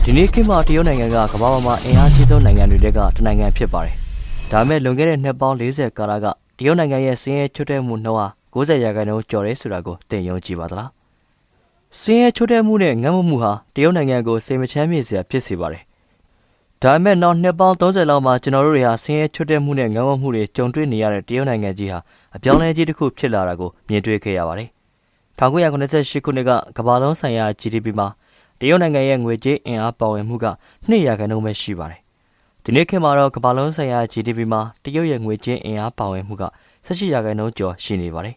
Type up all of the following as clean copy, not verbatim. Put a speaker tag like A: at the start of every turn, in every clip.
A: ဒီနေ့ခေတ်မှာတရုတ်နိုင်ငံကကမ္ဘာပေါ်မှာအင်အားကြီးဆုံးနိုင်ငံတွေကတနိုင်ငံဖြစ်ပါတယ်။ဒါပေမဲ့လွန်ခဲ့တဲ့နှစ်ပေါင်း40ကာလကတရုတ်နိုင်ငံရဲ့စင်းရဲချွတ်တဲ့မှုနှုန်းဟာ90%ကျော်တယ်ဆိုတာကိုသင်ယုံကြည်ပါသလား။စင်းရဲချွတ်တဲ့မှုနဲ့ငတ်မမှုဟာတရုတ်နိုင်ငံကိုစိတ်မချမ်းမြေ့စရာဖြစ်စေပါတယ်။ဒါပေမဲ့နောက်နှစ်ပေါင်း30လောက်မှာကျွန်တော်တို့တွေဟာစင်းရဲချွတ်တဲ့မှုနဲ့ငတ်မမှုတွေကြုံတွေ့နေရတဲ့တရုတ်နိုင်ငံကြီးဟာအပြောင်းလဲကြီးတစ်ခုဖြစ်လာတာကိုမြင်တွေ့ခဲ့ရပါတယ်။1998ခုနှစ်ကကမ္ဘာလုံးဆိုင်ရာ GDP မှာတရုတ်နိုင်ငံရဲ့ငွေကြေးအင်အားပါဝင်မှုက2%ပဲရှိပါတယ်။ဒီနေ့ခေတ်မှာတော့ကမ္ဘာလုံးဆိုင်ရာ GDP မှာတရုတ်ရဲ့ငွေကြေးအင်အားပါဝင်မှုက18%ကျော်ရှိနေပါတယ်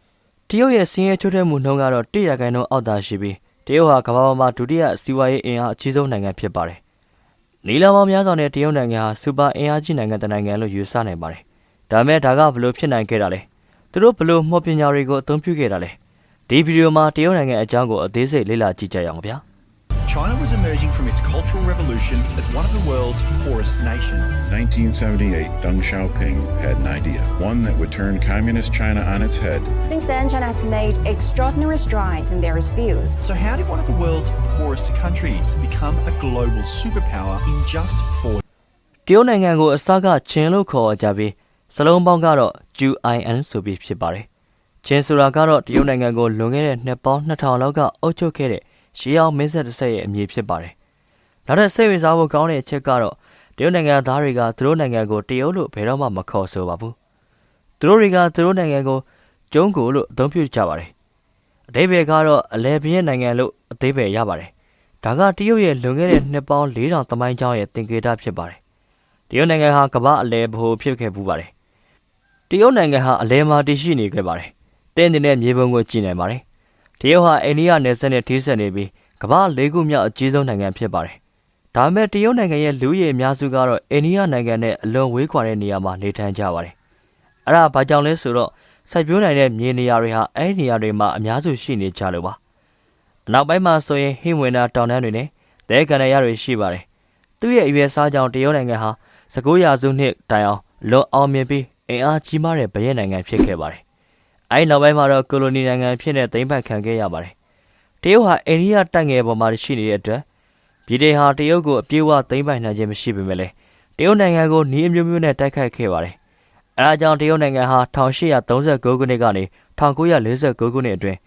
A: ။တရုတ်ရဲ့စင်းရဲချွတ်တဲ့မှုနှုန်းကတော့1%အောက်သာရှိပြီးတရုတ်ဟာကမ္ဘာပေါ်မှာဒုတိယစီးပွားရေးအင်အားအကြီးဆုံးနိုင်ငံဖြစ်ပါတယ်။နီလာပေါင်းများစွာနဲ့တရုတ်နိုင်ငံဟာစူပါအင်အားကြီးနိုင်ငံတစ်နိုင်ငံလို့ယူဆနိုင်ပါတယ်။ဒါပေမဲ့ဒါကဘလို့ဖြစ်နိုင်ခဲ့တာလဲ။သူတို့ဘလို့မှော်ပညာတွေကိုအသုံးပြုခဲ့တာလဲ။ဒီဗီဒီယိုမှာတရုတ်နိုင်ငံအကြောင်းကိုအသေးစိတ်လေ့လာကြည့်ကြရအောင်ဗျာ။
B: China was emerging from its cultural revolution as one of the world's poorest nations.
C: 1978, Deng Xiaoping had an idea, one that would turn communist China on its head.
D: Since then, China has made extraordinary strides in various fields.
B: So how did one of the world's poorest countries become a global superpower in just 4
A: တရုတ်နိုင်ငံကိုအစကချင်းလို့ခေါ်ကြပြီးစလုံးပေါင်းကတော့ QIN ဆိုပြီးဖြစ်ပါတယ်။ချင်းဆိုတာကတော့တရုတ်နိုင်ငံကိုလွန်ခဲ့တဲ့နှစ်ပေါင်း2000လောက်ကအုပ်ချုပ်ခဲ့တဲ့ရှေးအောင်မင်းဆက်တစ်ဆက်ရဲ့အမည်ဖြစ်ပါတယ်။နောက်ထပ်စိတ်ဝင်စားဖို့ကောင်းတဲ့အချက်ကတော့တရုတ်နိုင်ငံသားတွေကသူတို့နိုင်ငံကိုတရုတ်လို့ဘယ်တော့မှမခေါ်ဆိုပါဘူး။သူတို့တွေကသူတို့နိုင်ငံကိုကျုံးကိုလို့အသုံးပြုကြပါတယ်။အဓိပ္ပာယ်ကတော့အလဲပြင်းနိုင်ငံလို့အဓိပ္ပာယ်ရပါတယ်။ဒါကတရုတ်ရဲ့လွန်ခဲ့တဲ့နှစ်ပေါင်း4000သမိုင်းကြောင်းရဲ့သင်္ကေတဖြစ်ပါတယ်။တရုတ်နိုင်ငံဟာကမ္ဘာအလဲဗဟိုဖြစ်ခဲ့ပူပါတယ်။တရုတ်နိုင်ငံဟာအလဲမှာတည်ရှိနေခဲ့ပါတယ်။တင်းနေတဲ့မြေပုံကိုကြည့်နိုင်ပါတယ်။တရုတ်ဟာအိန္ဒိယနယ်စပ်နဲ့ထိစပ်နေပြီးကမ္ဘာ၄ခုမြောက်အကြီးဆုံးနိုင်ငံဖြစ်ပါတယ်။ဒါပေမဲ့တရုတ်နိုင်ငံရဲ့လူဦးရေအများစုကတော့အိန္ဒိယနိုင်ငံနဲ့အလွန်ဝေးကွာတဲ့နေရာမှာနေထိုင်ကြပါတယ်။အဲ့ဒါဘာကြောင့်လဲဆိုတော့စိုက်ပျိုးနိုင်တဲ့မြေနေရာတွေဟာအဲ့ဒီနေရာတွေမှာအများစုရှိနေကြလို့ပါ။အနောက်ပိုင်းမှာဆိုရင်ဟိမဝန္တာတောင်တန်းတွေနဲ့သဲကန်ရတွေရှိပါတယ်။သူ့ရဲ့အရွယ်စားကြောင့်တရုတ်နိုင်ငံဟာ19ရာစုနှစ်တိုင်အောင်လွန်အောင်မြင်ပြီးအင်အားကြီးမားတဲ့ဗရဲ့နိုင်ငံဖြစ်ခဲ့ပါတယ်။အဲ့နောက်ပိုင်းမှာတော့ကိုလိုနီနိုင်ငံဖြစ်တဲ့သိမ်းပိုက်ခံခဲ့ရပါတယ်။တရုတ်ဟာအိန္ဒိယတိုက်ငယ်ပေါ်မှာရှိနေတဲ့အတွက်ပြည်ထောင်ဟာတရုတ်ကိုအပြေးအဝသိမ်းပိုက်နိုင်ခြင်းမရှိပေမဲ့လည်းတရုတ်နိုင်ငံကိုနှီးအမျိုးမျိုးနဲ့တိုက်ခိုက်ခဲ့ပါတယ်။အဲဒါကြောင့်တရုတ်နိုင်ငံဟာ1839ခုနှစ်ကနေ1949ခုနှစ်အတွင်း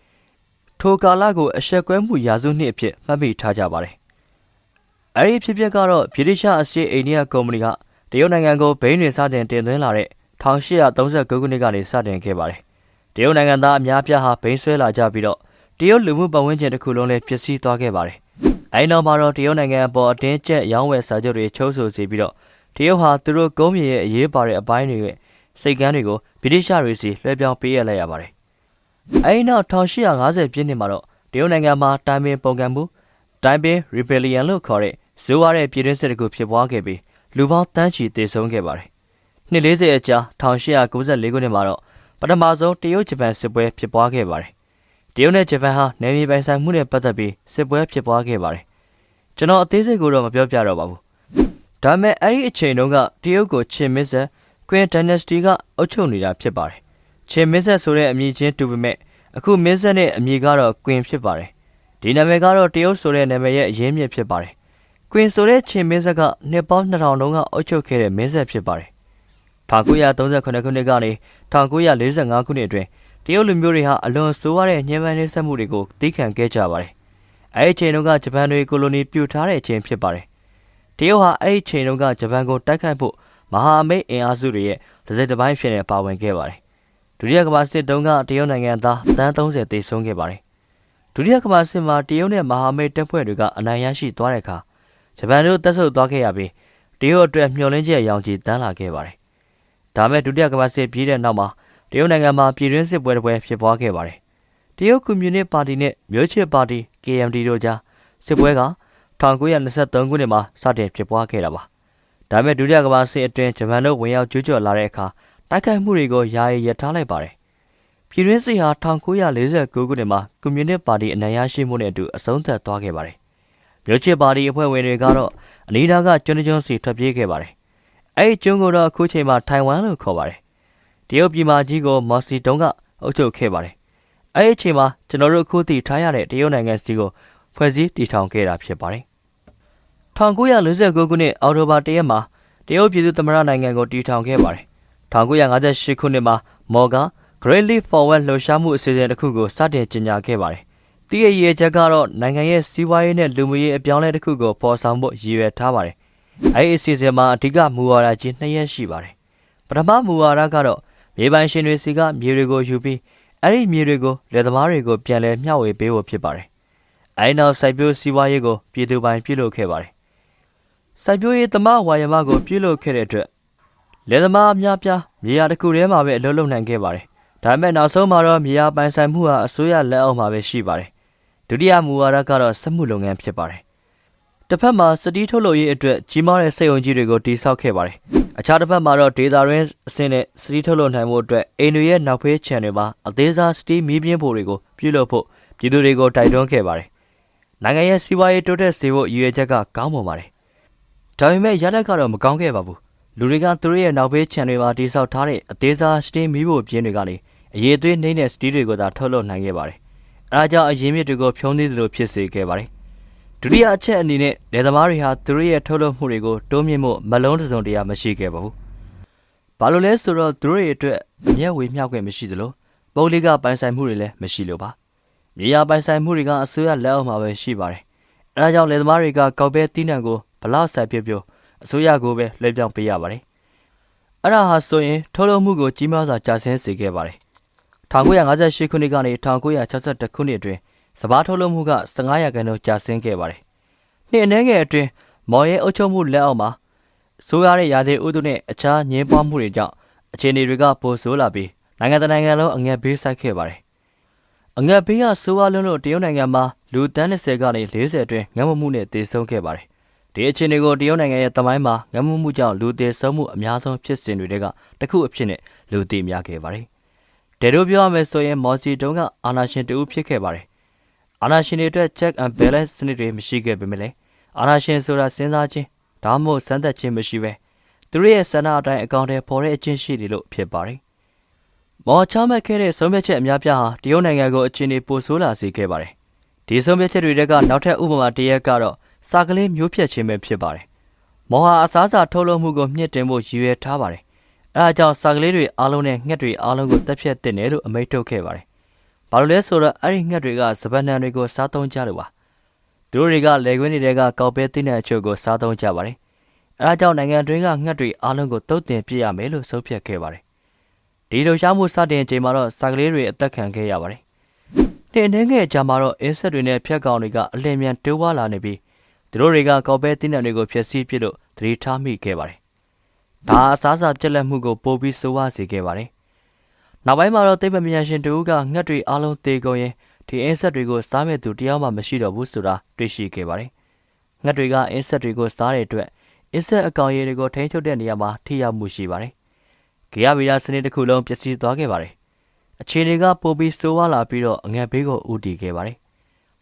A: ထိုကာလကိုအဆက်ကွဲမှုရာစုနှစ်အဖြစ်မှတ်မိထားကြပါတယ်။အဲဒီဖြစ်ပျက်ကတော့ဗြိတိရှအရှေ့အိန္ဒိယကုမ္ပဏီကတရုတ်နိုင်ငံကိုဘိန်းတွေစတင်တင်သွင်းလာတဲ့1839ခုနှစ်ကနေစတင်ခဲ့ပါတယ်။တရုတ်နိုင်ငံသားအများပြားဟာဘိန်းဆွဲလာကြပြီးတော့တရုတ်လူမှုပတ်ဝန်းကျင်တစ်ခုလုံးလည်းပျက်စီးသွားခဲ့ပါတယ်။အဲဒီနောက်မှာတော့တရုတ်နိုင်ငံအပေါ်အတင်းကျပ်ရောင်းဝယ်စာချုပ်တွေချုပ်ဆိုစီပြီးတော့တရုတ်ဟာသူတို့ကုန်းမြေရဲ့အရေးပါတဲ့အပိုင်းတွေရဲ့စိတ်ကမ်းတွေကိုဗြိတိရှတွေစီလွှဲပြောင်းပေးရလိုက်ရပါတယ်။အဲဒီနောက်1850ပြည့်နှစ်မှာတော့တရုတ်နိုင်ငံမှာတိုင်ပင်ပုံကံမှုတိုင်ပင် rebellion လို့ခေါ်တဲ့ဇိုးဝါးတဲ့ပြည်တွင်းစစ်တစ်ခုဖြစ်ပွားခဲ့ပြီးလူပေါင်းတန်းချီသေဆုံးခဲ့ပါတယ်။နှစ်40အကြာ1894ခုနှစ်မှာတော့ပထမဆုံးတရုတ်ဂျပန်စစ်ပွဲဖြစ်ပွားခဲ့ပါတယ်။တရုတ်နဲ့ဂျပန်ဟာနယ်မြေပိုင်ဆိုင်မှုနဲ့ပတ်သက်ပြီးစစ်ပွဲဖြစ်ပွားခဲ့ပါတယ်။ကျွန်တော်အသေးစိတ်ကိုတော့မပြောပြတော့ပါဘူး။ဒါပေမဲ့အဲ့ဒီအချိန်တုန်းကတရုတ်ကိုချင်းမင်းဆက် Qin Dynasty ကအုပ်ချုပ်နေတာဖြစ်ပါတယ်။ချင်းမင်းဆက်ဆိုတဲ့အမည်ချင်းတူပေမဲ့အခုမင်းဆက်နဲ့အမည်ကတော့ Qin ဖြစ်ပါတယ်။ဒီနာမည်ကတော့တရုတ်ဆိုတဲ့နာမည်ရဲ့အရင်းမြစ်ဖြစ်ပါတယ်။ Qin ဆိုတဲ့ချင်းမင်းဆက်ကနှစ်ပေါင်း2000တုန်းကအုပ်ချုပ်ခဲ့တဲ့မင်းဆက်ဖြစ်ပါတယ်။1938ခုနှစ်ကနေ1945ခုနှစ်အတွင်းတရုတ်လူမျိုးတွေဟာအလွန်ဆိုးဝါးတဲ့ညှဉ်းပန်းနှိပ်စက်မှုတွေကိုသိခံခဲ့ကြပါတယ်။အဲဒီချိန်တုန်းကဂျပန်တွေကိုလိုနီပြုထားတဲ့အချိန်ဖြစ်ပါတယ်။တရုတ်ဟာအဲဒီချိန်တုန်းကဂျပန်ကိုတိုက်ခိုက်ဖို့မဟာမိတ်အင်အားစုတွေရဲ့တစ်စိတ်တစ်ပိုင်းဖြစ်နေပါဝင်ခဲ့ပါတယ်။ဒုတိယကမ္ဘာစစ်တုန်းကတရုတ်နိုင်ငံသားတန်း30သေဆုံးခဲ့ပါတယ်။ဒုတိယကမ္ဘာစစ်မှာတရုတ်နဲ့မဟာမိတ်တပ်ဖွဲ့တွေကအနိုင်ရရှိသွားတဲ့အခါဂျပန်တို့တပ်ဆုပ်သွားခဲ့ရပြီးတရုတ်အတွက်မျှော်လင့်ချက်ရောင်ခြည်တန်းလာခဲ့ပါတယ်။ဒါမဲ့ဒုတိယကမ္ဘာစစ်ပြီးတဲ့နောက်မှာတရုတ်နိုင်ငံမှာပြည်တွင်းစစ်ပွဲတစ်ပွဲဖြစ်ပွားခဲ့ပါတယ်။တရုတ်ကွန်မြူနစ်ပါတီနဲ့မျိုးချစ်ပါတီ KMT တို့ကြားစစ်ပွဲက1923ခုနှစ်မှာစတင်ဖြစ်ပွားခဲ့တာပါ။ဒါမဲ့ဒုတိယကမ္ဘာစစ်အတွင်းဂျပန်တို့ဝင်ရောက်ကျူးကျော်လာတဲ့အခါတိုက်ခိုက်မှုတွေကိုယာယီရပ်ထားလိုက်ပါတယ်။ပြည်တွင်းစစ်ဟာ1949ခုနှစ်မှာကွန်မြူနစ်ပါတီအနိုင်ရရှိမှုနဲ့အတူအဆုံးသတ်သွားခဲ့ပါတယ်။မျိုးချစ်ပါတီအဖွဲ့ဝင်တွေကတော့အနီးနားကကျွန်းစီထွက်ပြေးခဲ့ပါတယ်။အဲဒီကျွန်းကိုတော့အခုချိန်မှာထိုင်ဝမ်လို့ခေါ်ပါတယ်။တရုတ်ပြည်မကြီးကိုမော်စီတုံးကအုပ်ချုပ်ခဲ့ပါတယ်။အဲဒီအချိန်မှာကျွန်တော်တို့အခုသိထားရတဲ့တရုတ်နိုင်ငံစီကိုဖွဲ့စည်းတည်ထောင်ခဲ့တာဖြစ်ပါတယ်။ 1949ခုနှစ်အောက်တိုဘာ1ရက်မှာတရုတ်ပြည်သူ့သမ္မတနိုင်ငံကိုတည်ထောင်ခဲ့ပါတယ်။1958ခုနှစ်မှာမော်က Great Leap Forward လှုပ်ရှားမှုအစီအစဉ်တစ်ခုကိုစတင်ကြေညာခဲ့ပါတယ်။ဒီရဲ့ရည်ရွယ်ချက်ကတော့နိုင်ငံရဲ့စီးပွားရေးနဲ့လူမှုရေးအပြောင်းအလဲတစ်ခုကိုပေါ်ဆောင်ဖို့ရည်ရွယ်ထားပါတယ်။အဲဒီအစီအစဉ်မှာအဓိကမူဝါဒကြီး2ရက်ရှိပါတယ်။ပထမမူဝါဒကတော့မြေပိုင်ရှင်တွေစီကမြေတွေကိုယူပြီးအဲဒီမြေတွေကိုလယ်သမားတွေကိုပြန်လည်မျှဝေပေးဖို့ဖြစ်ပါတယ်။အဲဒီနောက်စိုက်ပျိုးစီးပွားရေးကိုပြည်သူပိုင်ပြုလုပ်ခဲ့ပါတယ်။စိုက်ပျိုးရေးသမဝါယမကိုပြုလုပ်ခဲ့တဲ့အတွက်လယ်သမားအများပြားမြေယာတစ်ခုထဲမှာပဲအလုပ်လုပ်နိုင်ခဲ့ပါတယ်။ဒါပေမဲ့နောက်ဆုံးမှာတော့မြေယာပိုင်ဆိုင်မှုဟာအစိုးရလက်အောက်မှာပဲရှိပါတယ်။ဒုတိယမူဝါဒကတော့စက်မှုလုပ်ငန်းဖြစ်ပါတယ်။တစ်ဖက်မှာစတီးထုတ်လုပ်ရေးအတွက်ကြီးမားတဲ့စက်ရုံကြီးတွေကိုတည်ဆောက်ခဲ့ပါတယ်။အခြားတစ်ဖက်မှာတော့ဒေသရင်းအဆင့်နဲ့စတီးထုတ်လုပ်နိုင်မှုအတွက်အိမ်တွေရဲ့နောက်ဖေးခြံတွေမှာအသေးစားစတီးမီးပြင်းဖိုတွေကိုပြုလုပ်ဖို့ပြည်သူတွေကိုတိုက်တွန်းခဲ့ပါတယ်။နိုင်ငံရဲ့စီးပွားရေးတိုးတက်စေဖို့ရည်ရွယ်ချက်ကကောင်းမွန်ပါတယ်။ဒါပေမဲ့ရလဒ်ကတော့မကောင်းခဲ့ပါဘူး။လူတွေကသူတို့ရဲ့နောက်ဖေးခြံတွေမှာတည်ဆောက်ထားတဲ့အသေးစားစတီးမီးဖိုပြင်းတွေကနေအရေးသွေးနှိမ့်တဲ့စတီးတွေကိုသာထုတ်လုပ်နိုင်ခဲ့ပါတယ်။အဲဒါကြောင့်အရင်းမြစ်တွေကိုဖြုံးသီးသလိုဖြစ်စေခဲ့ပါတယ်။ဒုတိယအချက်အနေနဲ့လယ်သမားတွေဟာသူတို့ရဲ့ထုတ်လုပ်မှုတွေကိုတိုးမြင့်ဖို့မလုံးစုံတရားမရှိခဲ့ပါဘူး။ဘာလို့လဲဆိုတော့သူတို့ရဲ့အတွက်အမျက်ဝေမျှခွင့်မရှိသလိုပုဂ္ဂလိကပိုင်ဆိုင်မှုတွေလည်းမရှိလို့ပါ။မြေယာပိုင်ဆိုင်မှုတွေကအစိုးရလက်အောက်မှာပဲရှိပါတယ်။အဲဒါကြောင့်လယ်သမားတွေကကောက်ပဲတီးနှံကိုဘလောက်စိုက်ပြအစိုးရကိုပဲလွှဲပြောင်းပေးရပါတယ်။အဲ့ဒါဟာဆိုရင်ထုတ်လုပ်မှုကိုကြီးမားစွာကျဆင်းစေခဲ့ပါတယ်။1958ခုနှစ်ကနေ1962ခုနှစ်အတွင်းစပါးထုတ်လုပ်မှုက15%ကျဆင်းခဲ့ပါတယ်။နှစ်အနည်းငယ်အတွင်းမော်ရဲအုပ်ချုပ်မှုလက်အောက်မှာဆိုးရတဲ့ရာသီဥတုနဲ့အခြားငြင်းပွားမှုတွေကြောင့်အခြေအနေတွေကပိုဆိုးလာပြီးနိုင်ငံတကာနိုင်ငံလုံးအငတ်ဘေးဆိုက်ခဲ့ပါတယ်။အငတ်ဘေးကဆိုးဝါးလွန်းလို့တရုတ်နိုင်ငံမှာလူတန်း20ကနေ40အတွင်းငတ်မမှုနဲ့သေဆုံးခဲ့ပါတယ်။ဒီအခြေအနေကိုတရုတ်နိုင်ငံရဲ့သမိုင်းမှာငတ်မှုကြောင့်လူသေဆုံးမှုအများဆုံးဖြစ်စဉ်တွေကတစ်ခုအဖြစ်နဲ့လူသိများခဲ့ပါတယ်။ဒေတို့ပြောရမယ်ဆိုရင်မော်စီတုံးကအာဏာရှင်တဦးဖြစ်ခဲ့ပါတယ်။အာဏာရှင်တွေအတွက် check and balance စနစ်တွေမရှိခဲ့ပေမဲ့အာဏာရှင်ဆိုတာစဉ်းစားခြင်းဒါမှမဟုတ်စမ်းသပ်ခြင်းမရှိပဲသူတို့ရဲ့ဆန္ဒအတိုင်းအကောင့်ထဲပေါ်တဲ့အချင်းရှိတယ်လို့ဖြစ်ပါတယ်။မော်ချမှတ်ခဲ့တဲ့ဆုံးဖြတ်ချက်အများပြားဟာတရုတ်နိုင်ငံကိုအခြေအနေပိုဆိုးလာစေခဲ့ပါတယ်။ဒီဆုံးဖြတ်ချက်တွေကနောက်ထပ်ဥပမာတစ်ရပ်ကတော့စာကလေးမျိုးဖြတ်ခြင်းပဲဖြစ်ပါတယ်။မော်ဟာအစားအစာထုတ်လုပ်မှုကိုမြင့်တင်ဖို့ရည်ရွယ်ထားပါတယ်။အဲဒါကြောင့်စာကလေးတွေအားလုံးနဲ့ငှက်တွေအားလုံးကိုတက်ဖြတ်တင်တယ်လို့အမိန့်ထုတ်ခဲ့ပါတယ်။ဘာလို့လဲဆိုတော့အဲ့ဒီငှက်တွေကစပတ်နှံတွေကိုစားသုံးကြလို့ပါ။သူတို့တွေကလယ်ကွင်းတွေကကောက်ပဲသီးနှံအချို့ကိုစားသုံးကြပါတယ်။အဲဒါကြောင့်နိုင်ငံတွင်းကငှက်တွေအားလုံးကိုတုတ်တင်ပြစ်ရမယ်လို့ဆုံးဖြတ်ခဲ့ပါတယ်။ဒီလှုပ်ရှားမှုစတင်ချိန်မှာတော့စာကလေးတွေအသက်ခံခဲ့ရပါတယ်။နှစ်အနည်းငယ်ကြာမှာတော့အင်းဆက်တွေနဲ့ဖျက်ကောင်တွေကအလင်းမြန်တိုးပွားလာနေပြီးသူတို့တွေကကောက်ပဲသီးနှံတွေကိုဖျက်ဆီးပစ်လို့သတိထားမိခဲ့ပါတယ်။ဒါအစားအစာပြက်လက်မှုကိုပိုပြီးဆိုးဝါးစေခဲ့ပါတယ်။နောက်ပိုင်းမှာတော့သိပ္ပံပညာရှင်တို့ကငှက်တွေအားလုံးသေကုန်ရင်ဒီအင်းဆက်တွေကိုစားမဲ့သူတယောက်မှမရှိတော့ဘူးဆိုတာတွေ့ရှိခဲ့ပါတယ်။ငှက်တွေကအင်းဆက်တွေကိုစားတဲ့အတွက်အင်းဆက်အကောင်ရည်တွေကိုထိန်းချုပ်တဲ့နေရာမှာထိရောက်မှုရှိပါတယ်။ဂေယဗီဒစနစ်တစ်ခုလုံးပျက်စီးသွားခဲ့ပါတယ်။အခြေအနေကပိုပြီးဆိုးဝါးလာပြီးတော့အငတ်ဘေးကိုဦးတည်ခဲ့ပါတယ်။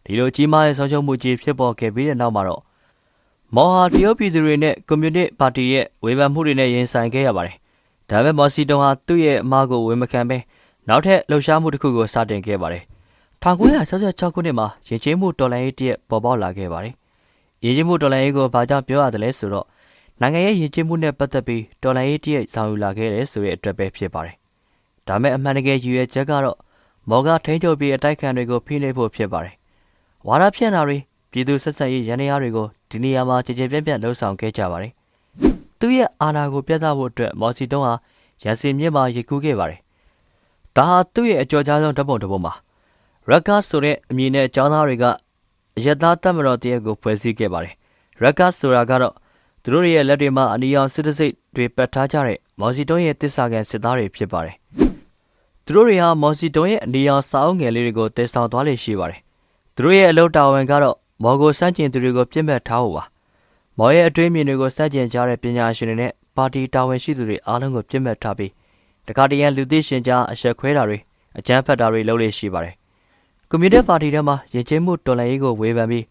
A: ဒီလိုကြီးမားတဲ့ဆုံးရှုံးမှုကြီးဖြစ်ပေါ်ခဲ့ပြီးတဲ့နောက်မှာတော့မော်ဟာတရုတ်ပြည်သူတွေနဲ့ကွန်မြူနစ်ပါတီရဲ့ဝေဖန်မှုတွေနဲ့ရင်ဆိုင်ခဲ့ရပါတယ်။ဒါပေမဲ့မော်စီတုံဟာသူ့ရဲ့အမှားကိုဝန်မခံဘဲနောက်ထပ်လှုပ်ရှားမှုတစ်ခုကိုစတင်ခဲ့ပါတယ်။1966ခုနှစ်မှာယဉ်ကျေးမှုတော်လှန်ရေးတရက်ပေါ်ပေါက်လာခဲ့ပါတယ်။ယဉ်ကျေးမှုတော်လှန်ရေးကိုဘာကြောင့်ပြောရတယ်လဲဆိုတော့နိုင်ငံရဲ့ယဉ်ကျေးမှုနဲ့ပတ်သက်ပြီးတော်လှန်ရေးတရက်ဆောင်ယူလာခဲ့တယ်ဆိုတဲ့အတွက်ပဲဖြစ်ပါတယ်။ဒါမဲ့အမှန်တကယ်ရည်ရွယ်ချက်ကတော့မော်ကထိန်းချုပ်ပြီးအတိုက်ခံတွေကိုဖိနှိပ်ဖို့ဖြစ်ပါတယ်။ဝါဒဖြန့်တာတွေပြည်သူဆက်ဆက်ရေးရန်ရာတွေကိုဒီနေရာမှာကြည်ကြည်ပြန့်ပြန့်လှုပ်ဆောင်ခဲ့ကြပါတယ်။သူ့ရဲ့အာဏာကိုပြသဖို့အတွက်မော်စီတုံးဟာရန်စီမြစ်မှာရေကူးခဲ့ပါတယ်။ဒါဟာသူ့ရဲ့အကြော်ကြားဆုံးဓာတ်ပုံတစ်ပုံပါ။ ရက်ကားဆိုတဲ့အမည်နဲ့ကျောင်းသားတွေကအယက်သားတပ်မတော်တရက်ကိုဖွဲ့စည်းခဲ့ပါတယ်။ရက်ကားဆိုတာကတော့သူတို့ရဲ့လက်တွေမှာအနီရောင်စစ်တစိတ်တွေပတ်ထားကြတဲ့မော်စီတုံးရဲ့တစ္ဆာကန်စစ်သားတွေဖြစ်ပါတယ်။သူတို့တွေဟာမော်စီတုံးရဲ့အနီရောင်စာအုပ်ငယ်လေးတွေကိုတည်ဆောင်သွားလေရှိပါတယ်။သူတို့ရဲ့အလုပ်တာဝန်ကတော့မော်ကိုစန့်ကျင်သူတွေကိုပြစ်မှတ်ထားဖို့ပါ။မော်ရဲ့အတွေးမြင်တွေကိုစန့်ကျင်ကြတဲ့ပညာရှင်တွေနဲ့ပါတီတာဝန်ရှိသူတွေအားလုံးကိုပြစ်မှတ်ထားပြီးတခါတရံလူသိရှင်ကြားအဆက်ခွဲတာတွေအကြမ်းဖက်တာတွေလုပ်လေရှိပါတယ်။ကွန်မြူနစ်ပါတီထဲမှာယဉ်ကျေးမှုတော်လှန်ရေးကိုဝေဖန်ပြီး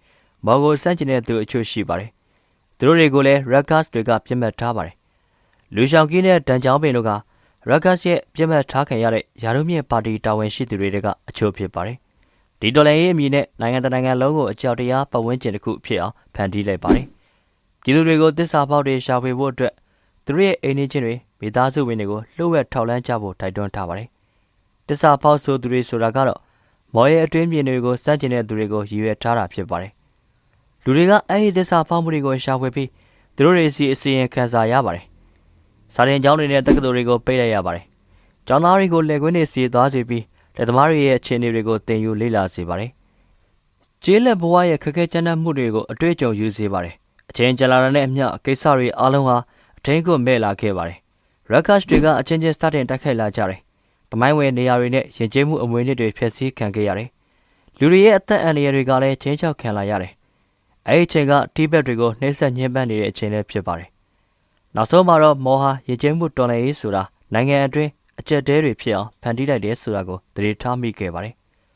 A: မော်ကိုစန့်ကျင်တဲ့သူအချို့ရှိပါတယ်။သူတို့တွေကိုလည်း Rekas တွေကပြစ်မှတ်ထားပါတယ်။လူရှောင်ကီးနဲ့ဒန်ချောင်းပင်တို့က Rekas ရဲ့ပြစ်မှတ်ထားခံရတဲ့ယာရုမြင့်ပါတီတာဝန်ရှိသူတွေကအချို့ဖြစ်ပါတယ်။ဒီတော်လှန်ရေးအမည်နဲ့နိုင်ငံတကာလုံးကိုအကြောက်တရားပတ်ဝန်းကျင်တစ်ခုဖြစ်အောင်ဖန်တီးလိုက်ပါတယ် ပြည်သူတွေကိုတစ္ဆာပေါက်တွေရှာဖွေဖို့အတွက်သူတို့ရဲ့အိမ်နေချင်းတွေမိသားစုဝင်တွေကိုလှုပ်ဝက်ထောက်လန်းကြဖို့တိုက်တွန်းထားပါတယ်။တစ္ဆာပေါက်ဆိုသူတွေဆိုတာကတော့မော်ရဲ့အတွင်းပြင်တွေကိုစန့်ကျင်တဲ့သူတွေကိုရည်ရွယ်ထားတာဖြစ်ပါတယ်။လူတွေကအဲ့ဒီတစ္ဆာပေါက်မှုတွေကိုရှာဖွေပြီးသူတို့တွေစီအစီရင်ခံစာရပါတယ်။စာတင်ကျောင်းတွေနဲ့တက္ကသိုလ်တွေကိုပိတ်လိုက်ရပါတယ်။ကျောင်းသားတွေကိုလက်ကွင်းတွေစီသွားစေပြီးလက်သမားတွေရဲ့အခြေအနေတွေကိုသင်ယူလေ့လာစေပါတယ်။ကျေးလက်ဘဝရဲ့ခက်ခဲကြမ်းတမ်းမှုတွေကိုအတွေ့အကြုံယူစေပါတယ်။အချိန်ကြာလာတဲ့အမျှကိစ္စတွေအားလုံးဟာအထင်းကိုမဲ့လာခဲ့ပါတယ်။ Ruckus တွေကအချင်းချင်းစတင်တိုက်ခိုက်လာကြတယ်။တမိုင်းဝင်နေရာတွေနဲ့ယဉ်ကျေးမှုအမွေအနှစ်တွေဖျက်ဆီးခံခဲ့ရတယ်။လူတွေရဲ့အသက်အန္တရာယ်တွေကလည်းချင်းချောက်ခံလာရတယ်။အဲဒီအချိန်ကတိဘက်တွေကိုနှိမ့်ဆက်ညှဉ်းပန်းနေတဲ့အချိန်လည်းဖြစ်ပါတယ်။နောက်ဆုံးမှာတော့မော်ဟာယဉ်ကျေးမှုတော်လှန်ရေးဆိုတာနိုင်ငံအတွင်းအကျက်တဲတွေဖြစ်အောင်ဖန်တီးလိုက်တယ်ဆိုတာကိုသတိထားမိခဲ့ပါတယ်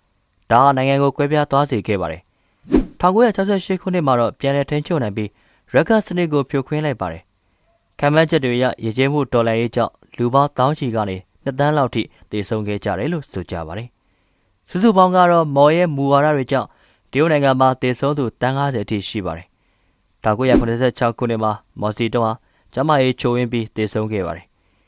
A: ။ဒါဟာနိုင်ငံကိုကွဲပြားသွားစေခဲ့ပါတယ်။1968ခုနှစ်မှာတော့ပြန်လည်ထိန်းချုပ်နိုင်ပြီး Ruckus စနစ်ကိုဖြိုခွင်းလိုက်ပါတယ်။ခံမှန်းချက်တွေအရယဉ်ကျေးမှုတော်လှန်ရေးကြောင့်လူပေါင်းတောင်းချီကနေ2 သန်းလောက်ထိတည်ဆုံခဲ့ကြတယ်လို့ဆိုကြပါတယ်။စုစုပေါင်းကတော့မော်ရဲ့မူဝါဒတွေကြောင့်တရုတ်နိုင်ငံမှာတည်ဆုံသူတန်း90ထိရှိပါတယ်။1986ခုနှစ်မှာမော်စီတုံးဟာကျမရေးချိုးဝင်းပြီးတည်ဆုံခဲ့ပါတယ်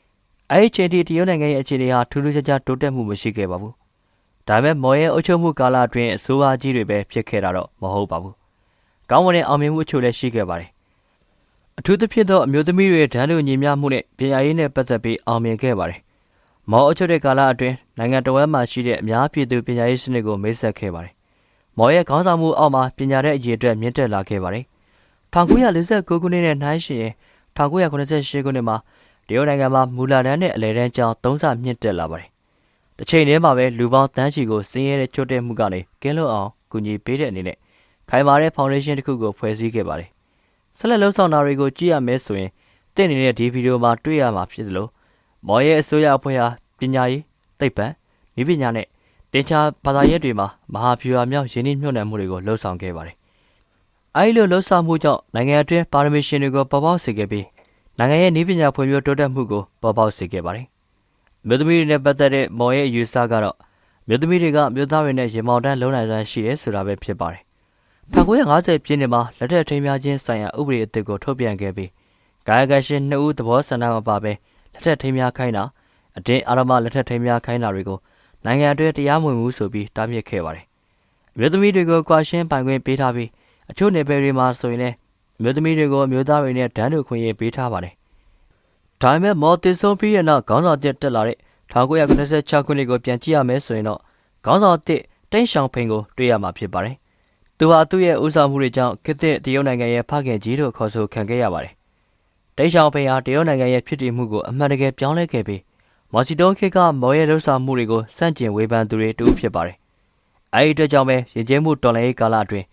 A: ။အဲဒီချိန်ထိတရုတ်နိုင်ငံရဲ့အခြေအနေဟာထူးထူးခြားခြားတိုးတက်မှုမရှိခဲ့ပါဘူး။ဒါပေမဲ့မော်ရဲ့အုပ်ချုပ်မှုကာလအတွင်းအဆိုးအကြီးတွေပဲဖြစ်ခဲ့တာတော့မဟုတ်ပါဘူး။ကောင်းမွန်တဲ့အောင်မြင်မှုအချို့လည်းရှိခဲ့ပါတယ်။အထူးသဖြင့်တော့အမျိုးသမီးတွေဒန်းလူညီမျှမှုနဲ့ပညာရေးနဲ့ပတ်သက်ပြီးအောင်မြင်ခဲ့ပါတယ်။မော်အုပ်ချုပ်တဲ့ကာလအတွင်းနိုင်ငံတော်ဝန်မှရှိတဲ့အများပြည်သူပညာရေးစနစ်ကိုမိတ်ဆက်ခဲ့ပါတယ်။မော်ရဲ့ခေါင်းဆောင်မှုအောက်မှာပညာတဲ့အရေးအတွက်မြင့်တက်လာခဲ့ပါတယ်။1949ခုနှစ်နဲ့နှိုင်းယှဉ်ရင်1988ခုနှစ်မှာတရုတ်နိုင်ငံမှာမူလာတန်းနဲ့အလယ်တန်းကျောင်း3 ဆမြင့်တက်လာပါတယ်။တစ်ချိန်တည်းမှာပဲလူပေါင်းတန်းချီကိုစင်းရဲတဲ့ချို့တဲ့မှုကနေကင်းလွတ်အောင်ကူညီပေးတဲ့အနေနဲ့ခိုင်မာတဲ့ဖောင်ဒေးရှင်းတစ်ခုကိုဖွဲ့စည်းခဲ့ပါတယ်။ဆက်လက်လှုပ်ဆောင်တာတွေကိုကြည့်ရမယ်ဆိုရင်တင့်နေတဲ့ဒီဗီဒီယိုမှာတွေ့ရမှာဖြစ်သလိုမော်ရဲ့အစိုးရအဖွဲ့ဟာပညာရေးသိပ္ပံနည်းပညာနဲ့တင်ချာဘာသာရေးတွေမှာမဟာဗျူဟာမြောက်ယင်းနှိမ့်ညွှန်နယ်မှုတွေကိုလှုပ်ဆောင်ခဲ့ပါတယ်။အဲဒီလိုလှုပ်ဆောင်မှုကြောင့်နိုင်ငံအတွင်းပါရမီရှင်တွေကိုပေါ်ပေါက်စေခဲ့ပြီးနိုင်ငံရဲ့နည်းပညာဖွံ့ဖြိုးတိုးတက်မှုကိုပေါ်ပေါက်စေခဲ့ပါတယ်။မြို့သမီးတွေနဲ့ပတ်သက်တဲ့မော်ရဲ့ယူဆကတော့မြို့သမီးတွေကမြို့သားတွေနဲ့ရေမောင်တန်းလုံနိုင်စွမ်းရှိတယ်ဆိုတာပဲဖြစ်ပါတယ်။1950ပြည့်နှစ်မှာလက်ထက်ထိမ်းများခြင်းဆိုင်ရာဥပဒေအသစ်ကိုထုတ်ပြန်ခဲ့ပြီးကာယကံရှင်2 ဦးသဘောဆန္ဒမပါဘဲလက်ထက်ထိမ်းများခိုင်းတာအတင်းအာရမလက်ထက်ထိမ်းများခိုင်းတာတွေကိုနိုင်ငံအတွင်းတရားမဝင်ဘူးဆိုပြီးတားမြစ်ခဲ့ပါတယ်။မြို့သမီးတွေကိုကွာရှင်းပိုင်ခွင့်ပေးထားပြီးအချို့နယ်ပယ်တွေမှာဆိုရင်လည်းမြို့သမီးတွေကိုမြို့သားတွေနဲ့ဒန်းတူခွင့်ရေးပေးထားပါတယ်။ဒါပေမဲ့မော်တည်ဆုံပြီးတဲ့နောက်ခေါင်းဆောင်တက်လာတဲ့1996ခုနှစ်ကိုပြန်ကြည့်ရမယ်ဆိုရင်တော့ခေါင်းဆောင်တိန့်ရှောင်ဖိန်ကိုတွေ့ရမှာဖြစ်ပါတယ်။သူဟာသူ့ရဲ့ဦးဆောင်မှုတွေကြောင့်ခေတ်သစ်တရုတ်နိုင်ငံရဲ့ဖခင်ကြီးတို့ခေါ်ဆိုခံခဲ့ရပါတယ်။တိန့်ရှောင်ဖိန်ဟာတရုတ်နိုင်ငံရဲ့ဖြစ်တည်မှုကိုအမှန်တကယ်ပြောင်းလဲခဲ့ပြီးမော်စီတုံးခေတ်ကမော်ရဲ့လှုပ်ဆောင်မှုတွေကိုစန့်ကျင်ဝေဖန်သူတွေတူဖြစ်ပါတယ်။အဲဒီအတွက်ကြောင့်ပဲယဉ်ကျေးမှုတော်လှန်ရေးကာလအတွင်း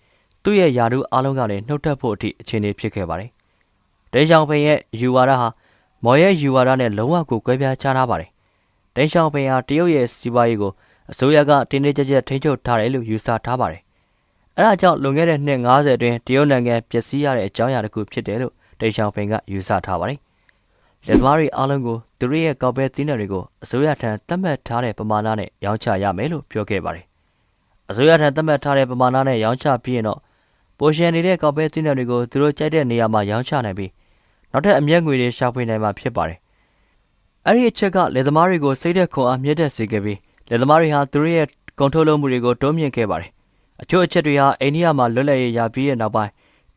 A: သူ့ရဲ့ယာတုအားလုံးကနေနှုတ်ထွက်ဖို့အထိအခြေအနေဖြစ်ခဲ့ပါတယ်။တိန့်ရှောင်ဖိန်ရဲ့ယူဝါဒဟာမော်ရဲ့ယူဝါဒနဲ့လုံးဝကိုကွဲပြားခြားနားပါတယ်။တိန့်ရှောင်ဖိန်ဟာတရုတ်ရဲ့စီးပွားရေးကိုအစိုးရကတင်းတင်းကြပ်ကြပ်ထိန်းချုပ်ထားတယ်လို့ယူဆထားပါတယ်။အဲဒါကြောင့်လွန်ခဲ့တဲ့နှစ်50အတွင်းတရုတ်နိုင်ငံပျက်စီးရတဲ့အကြောင်းအရာတစ်ခုဖြစ်တယ်လို့တိန့်ရှောင်ဖိန်ကယူဆထားပါတယ်။လက်သမားတွေအားလုံးကိုသူတို့ရဲ့ကောက်ပဲသီးနှံတွေကိုအစိုးရထံသတ်မှတ်ထားတဲ့ပမာဏနဲ့ရောင်းချရမယ်လို့ပြောခဲ့ပါတယ်။အစိုးရထံသတ်မှတ်ထားတဲ့ပမာဏနဲ့ရောင်းချပြီးရင်တော့ပိုရှင်နေတဲ့ကောက်ပဲသီးနှံတွေကိုသူတို့ကြိုက်တဲ့နေရာမှာရောင်းချနိုင်ပြီးနောက်ထပ်အမျက်ငွေတွေရှာဖွေနိုင်မှာဖြစ်ပါတယ်။အဲဒီအချက်ကလက်သမားတွေကိုစိတ်သက်ခွန်အားမြင့်တက်စေခဲ့ပြီးလက်သမားတွေဟာသူတို့ရဲ့ကုန်ထုတ်လုပ်မှုတွေကိုတိုးမြင့်ခဲ့ပါတယ်။အချို့အချက်တွေဟာအိန္ဒိယမှာလွတ်လပ်ရေးရပြီးတဲ့နောက်ပိုင်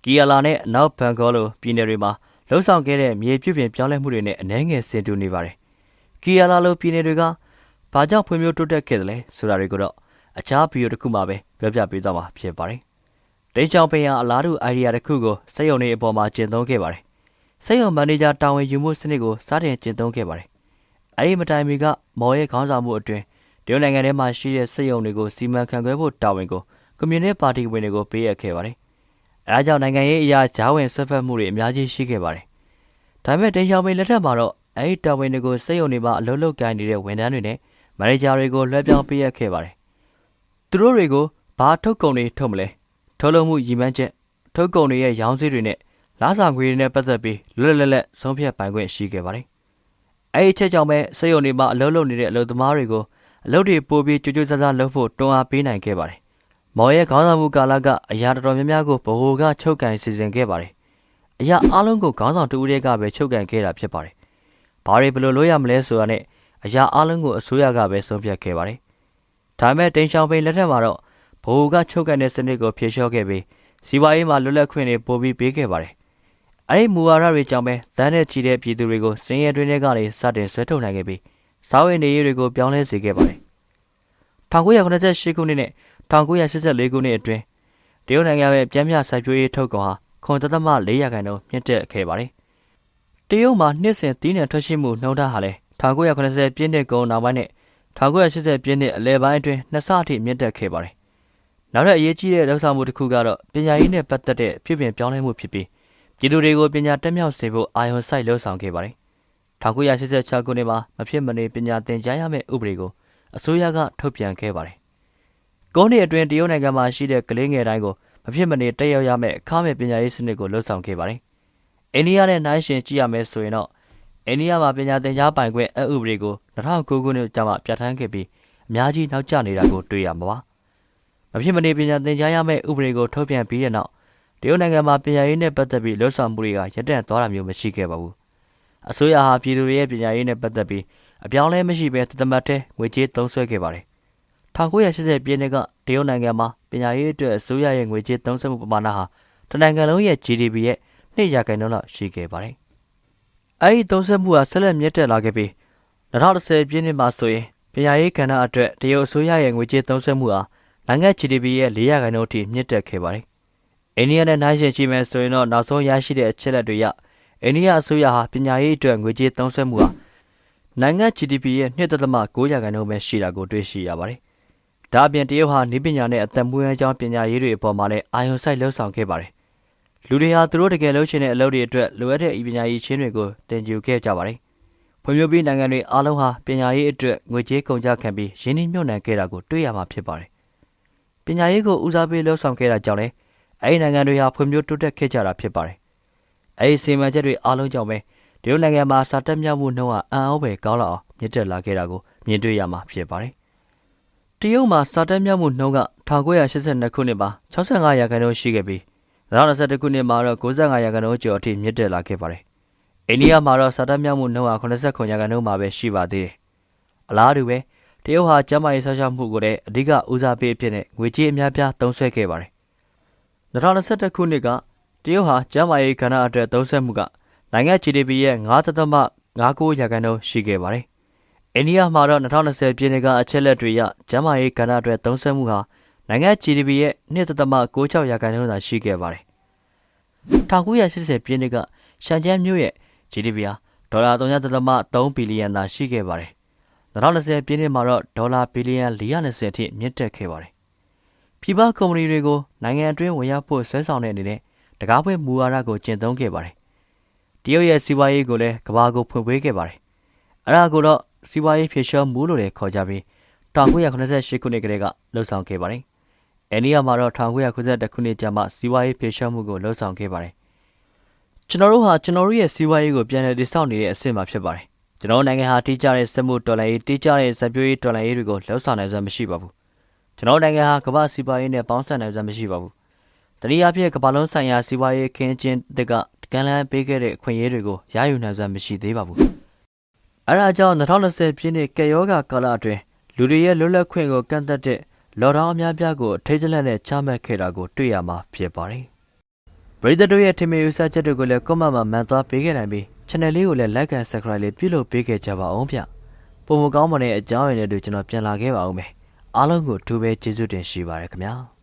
A: းကီယာလာနဲ့အနောက်ဘန်ဂေါလိုပြည်နယ်တွေမှာလှုပ်ဆောင်ခဲ့တဲ့မြေပြုပြင်ပြောင်းလဲမှုတွေနဲ့အနည်းငယ်ဆင်တူနေပါတယ်။ကီယာလာလိုပြည်နယ်တွေကဘာကြောင့်ဖွံ့ဖြိုးတိုးတက်ခဲ့တယ်လဲဆိုတာတွေကိုတော့အခြားဗီဒီယိုတစ်ခုမှာပဲပြောပြပေးသွားမှာဖြစ်ပါတယ်။တိန့်ရှောင်ဖိန်ဟာအလားတူအိုင်ဒီယာတစ်ခုကိုစက်ရုံတွေအပေါ်မှာကျင့်သုံးခဲ့ပါတယ်။စက်ရုံမန်နေဂျာတာဝန်ယူမှုစနစ်ကိုစတင်ကျင့်သုံးခဲ့ပါတယ်။အဲဒီမတိုင်မီကမော်ရဲ့ခေါင်းဆောင်မှုအတွင်းတရုတ်နိုင်ငံထဲမှာရှိတဲ့စက်ရုံတွေကိုစီမံခန့်ခွဲဖို့တာဝန်ကိုကွန်မြူနစ်ပါတီဝင်တွေကိုပေးအပ်ခဲ့ပါတယ်။အဲဒါကြောင့်နိုင်ငံရေးအရာဂျားဝင်ဆွဲဖက်မှုတွေအများကြီးရှိခဲ့ပါတယ်။ဒါပေမဲ့တိန့်ရှောင်ဖိန်လက်ထက်မှာတော့အဲဒီတာဝန်တွေကိုစက်ရုံတွေမှာအလုပ်လုပ်ကိုင်နေတဲ့ဝန်ထမ်းတွေနဲ့မန်နေဂျာတွေကိုလွှဲပြောင်းပေးအပ်ခဲ့ပါတယ်။သူတို့တွေကိုဘာထုတ်ကုန်တွေထုတ်မလဲထုတ်လုပ်မှုရည်မှန်းချက်ထုတ်ကုန်တွေရဲ့ရောင်းစည်းတွေနဲ့လားစာငွေတွေနဲ့ပတ်သက်ပြီးလွတ်လပ်လပ်ဆုံးဖြတ်ပိုင်ခွင့်ရှိခဲ့ပါတယ်။အဲဒီအချက်ကြောင့်ပဲစက်ရုံတွေမှာအလုပ်လုပ်နေတဲ့အလုပ်သမားတွေကိုအလုပ်တွေပိုပြီးကြိုးကြိုးစားစားလုပ်ဖို့တွန်းအားပေးနိုင်ခဲ့ပါတယ်။မော်ရဲ့ခေါင်းဆောင်မှုကာလကအရာတော်တော်များများကိုဗဟိုကချုပ်ကင်စီစဉ်ခဲ့ပါတယ်။ အရာအလုံးကိုခေါင်းဆောင်တူဦးတွေကပဲချုပ်ကန်ခဲ့တာဖြစ်ပါတယ်။ဘာတွေဘယ်လိုလုပ်ရမလဲဆိုတာနဲ့အရာအလုံးကိုအစိုးရကပဲဆုံးဖြတ်ခဲ့ပါတယ်။ဒါပေမဲ့တိန်ရှောင်းပိန်လက်ထက်မှာတော့ဘိုးကချုပ်ကန်တဲ့စနစ်ကိုဖျက်လျှော့ခဲ့ပြီးစီးပွားရေးမှာလွတ်လပ်ခွင့်တွေပိုပြီးပေးခဲ့ပါတယ်။အဲဒီမူဝါဒတွေကြောင့်ပဲသန်းနဲ့ချီတဲ့ပြည်သူတွေကိုစင်ရဲတွင်းတွေကနေစတင်ဆွဲထုတ်နိုင်ခဲ့ပြီးစားဝတ်နေရေးတွေကိုပြောင်းလဲစေခဲ့ပါတယ်။1998ခုနှစ်နဲ့1984ခုနှစ်အတွင်းတရုတ်နိုင်ငံရဲ့ပြန်မြစိုက်ပျိုးရေးထုတ်ကုန်ဟာ9.4%မြင့်တက်ခဲ့ပါတယ်။တရုတ်မှာနှစ်စဉ်သီးနှံထွက်ရှိမှုနှုန်းထားဟာလည်း1990ပြည့်နှစ်ကုန်နောက်ပိုင်းနဲ့1980ပြည့်နှစ်အလယ်ပိုင်းအတွင်းနှစ်ဆအထိမြင့်တက်ခဲ့ပါတယ်။နောက်ထပ်အရေးကြီးတဲ့လှုပ်ဆောင်မှုတစ်ခုကတော့ပညာရေးနဲ့ပတ်သက်တဲ့ပြုပြင်ပြောင်းလဲမှုဖြစ်ပြီးပြည်သူတွေကိုပညာတက်မြောက်စေဖို့အာရုံစိုက်လှုပ်ဆောင်ခဲ့ပါတယ်။1986ခုနှစ်မှာမဖြစ်မနေပညာသင်ကြားရမယ့်ဥပဒေကိုအစိုးရကထုတ်ပြန်ခဲ့ပါတယ်။9နှစ်အတွင်းတရုတ်နိုင်ငံမှာရှိတဲ့ကလေးငယ်တိုင်းကိုမဖြစ်မနေတက်ရောက်ရမယ့်အခမဲ့ပညာရေးစနစ်ကိုလှုပ်ဆောင်ခဲ့ပါတယ်။အိန္ဒိယနဲ့နှိုင်းယှဉ်ကြည့်ရမယ်ဆိုရင်တော့အိန္ဒိယမှာပညာသင်ကြားပိုင်ခွင့်အဥပဒေကို2009ခုနှစ်ကျမှပြဋ္ဌာန်းခဲ့ပြီးအများကြီးနောက်ကျနေတာကိုတွေ့ရမှာပါ။မဖြစ်မနေပညာသင်ကြားရမယ့်ဥပဒေကိုထုတ်ပြန်ပြီးတဲ့နောက်တရုတ်နိုင်ငံမှာပညာရေးနဲ့ပတ်သက်ပြီးလှုပ်ဆောင်မှုတွေကရပ်တန့်သွားတာမျိုးမရှိခဲ့ပါဘူး။အစိုးရဟာပြည်သူတွေရဲ့ပညာရေးနဲ့ပတ်သက်ပြီးအပြောင်းလဲမရှိဘဲတမတ်တဲ့ငွေကြေးသုံးစွဲခဲ့ပါတယ်။1980ပြည့်နှစ်ကတရုတ်နိုင်ငံမှာပညာရေးအတွက်အစိုးရရဲ့ငွေကြေးသုံးစွဲမှုပမာဏဟာတနိုင်ငံလုံးရဲ့ GDP ရဲ့2%လောက်ရှိခဲ့ပါတယ်။အဲဒီသုံးစွဲမှုဟာဆက်လက်မြင့်တက်လာခဲ့ပြီး2010ပြည့်နှစ်မှာဆိုရင်ပညာရေးကဏ္ဍအတွက်တရုတ်အစိုးရရဲ့ငွေကြေးသုံးစွဲမှုဟာနိုင်ငံ GDP ရဲ့4%အထိမြင့်တက်ခဲ့ပါတယ်။အိန္ဒိယနဲ့နှိုင်းယှဉ်ကြည့်မယ်ဆိုရင်တော့နောက်ဆုံးရရှိတဲ့အချက်အလက်တွေအရအိန္ဒိယအစိုးရဟာပညာရေးအတွက်ငွေကြေးသုံးစွဲမှုဟာနိုင်ငံ GDP ရဲ့2.9%ပဲရှိတာကိုတွေ့ရှိရပါတယ်။ဒါအပြင်တရုတ်ဟာနည်းပညာနဲ့အသက်မွေးဝမ်းကြောင်းပညာရေးတွေအပေါ်မှာလည်းအာရုံစိုက်လှုပ်ဆောင်ခဲ့ပါတယ်။လူတွေဟာသူတို့တကယ်လုပ်ချင်တဲ့အလုပ်တွေအတွက်လိုအပ်တဲ့ပညာရေးချင်းတွေကိုသင်ယူခဲ့ကြပါတယ်။ဖွံ့ဖြိုးပြီးနိုင်ငံတွေအားလုံးဟာပညာရေးအတွက်ငွေကြေးကုန်ကျခံပြီးရင်းနှီးမြှုပ်နှံခဲ့တာကိုတွေ့ရမှာဖြစ်ပါတယ်။ပညာရေးကိုဦးစားပေးလှုပ်ဆောင်ခဲ့တာကြောင့်လည်းအဲဒီနိုင်ငံတွေဟာဖွံ့ဖြိုးတိုးတက်ခဲ့ကြတာဖြစ်ပါတယ်။အဲဒီစီမံချက်တွေအားလုံးကြောင့်ပဲတရုတ်နိုင်ငံမှာစာတက်မြောက်မှုနှုန်းဟာအံ့ဩဖွယ်ကောင်းလောက်အောင်မြင့်တက်လာခဲ့တာကိုမြင်တွေ့ရမှာဖြစ်ပါတယ်။တရုတ်မှာစာတက်မြောက်မှုနှုန်းက1982ခုနှစ်မှာ65%ရှိခဲ့ပြီး2021ခုနှစ်မှာတော့95%ကျော်အထိမြင့်တက်လာခဲ့ပါတယ်။အိန္ဒိယမှာတော့စာတက်မြောက်မှုနှုန်းဟာ89%မှာပဲရှိပါသေးတယ်။အလားတူပဲတရုတ်ဟာကျန်းမာရေးစောင့်ရှောက်မှုကိုလည်းအဓိကဦးစားပေးအဖြစ်နဲ့ငွေကြေးအများပြားသုံးစွဲခဲ့ပါတယ်။2021ခုနှစ်ကတရုတ်ဟာကျန်းမာရေးကဏ္ဍအတွက်သုံးစွဲမှုကနိုင်ငံ GDP ရဲ့9.59% ရှိခဲ့ပါတယ်။အိန္ဒိယမှာတော့2020ပြည့်နှစ်ကအချက်လက်တွေအရကျန်းမာရေးကဏ္ဍအတွက်သုံးစွဲမှုဟာနိုင်ငံ GDP ရဲ့2.96% သာရှိခဲ့ပါတယ်။1980ပြည့်နှစ်ကရှန်ကျန်းမြို့ရဲ့ GDP ဟာဒေါ်လာ3.3 ဘီလီယံသာရှိခဲ့ပါတယ်။2020ပြည့်နှစ်မှာတော့ဒေါ်လာဘီလီယံ420အထိမြင့်တက်ခဲ့ပါတယ်။ပြည်ပကုမ္ပဏီတွေကိုနိုင်ငံအတွင်းဝင်ရောက်ဖို့ဆွဲဆောင်တဲ့အနေနဲ့တကားပွဲမူဝါဒကိုကျင့်သုံးခဲ့ပါတယ်။တရုတ်ရဲ့စီးပွားရေးကိုလည်းကမ္ဘာကိုဖွင့်ပေးခဲ့ပါတယ်။အဲဒါကိုတော့စီးပွားရေးဖြည့်လျှော့မှုလို့လည်းခေါ်ကြပြီး1998ခုနှစ်ကတည်းကလှုပ်ဆောင်ခဲ့ပါတယ်။အိန္ဒိယမှာတော့1991ခုနှစ်ကျမှစီးပွားရေးဖြည့်လျှော့မှုကိုလှုပ်ဆောင်ခဲ့ပါတယ်။ကျွန်တော်တို့ရဲ့စီးပွားရေးကိုပြန်လည်တည်ဆောက်နေတဲ့အဆင့်မှာဖြစ်ပါတယ်။ကျွန်တော်နိုင်ငံဟာတိကျတဲ့စက်မှုတော်လှန်ရေးတိကျတဲ့စက်ပျိုးရေးတော်လှန်ရေးတွေကိုလှုပ်ဆောင်နိုင်စွမ်းမရှိပါဘူး။ကျွန်တော်နိုင်ငံဟာကမ္ဘာစီးပွားရေးနဲ့ပေါင်းစပ်နိုင်စွမ်းမရှိပါဘူး။တနည်းအားဖြင့်ကမ္ဘာလုံးဆိုင်ရာစီးပွားရေးခင်းကျင်းတဲ့ကကမ်းလှမ်းပေးခဲ့တဲ့အခွင့်အရေးတွေကိုရယူနိုင်စွမ်းမရှိသေးပါဘူး။အဲဒါကြောင့်2020ပြည့်နှစ်ကက်ရောဂါကာလအတွင်းလူတွေရဲ့လွတ်လပ်ခွင့်ကိုကန့်သတ်တဲ့လော်ဒေါင်းအများပြားကိုထိတ်တလန့်နဲ့ချမှတ်ခဲ့တာကိုတွေ့ရမှာဖြစ်ပါတယ်။ပရိသတ်တို့ရဲ့ထင်မြင်ယူဆချက်တွေကိုလည်းကွန်မန့်မှာမှန်သွားပေးခဲ့နိုင်ပြီး channel လေးကိုလည်း like and subscribe လေးပြုလုပ်ပေးခဲ့ကြပါအောင်ဗျ။ပုံမကောင်းမတဲ့အကြောင်းအရာတွေကျွန်တော်ပြန်လာခဲ့ပါဦးမယ်။အားလုံးကိုအထူးပဲကျေးဇူးတင်ရှိပါရခင်ဗျာ။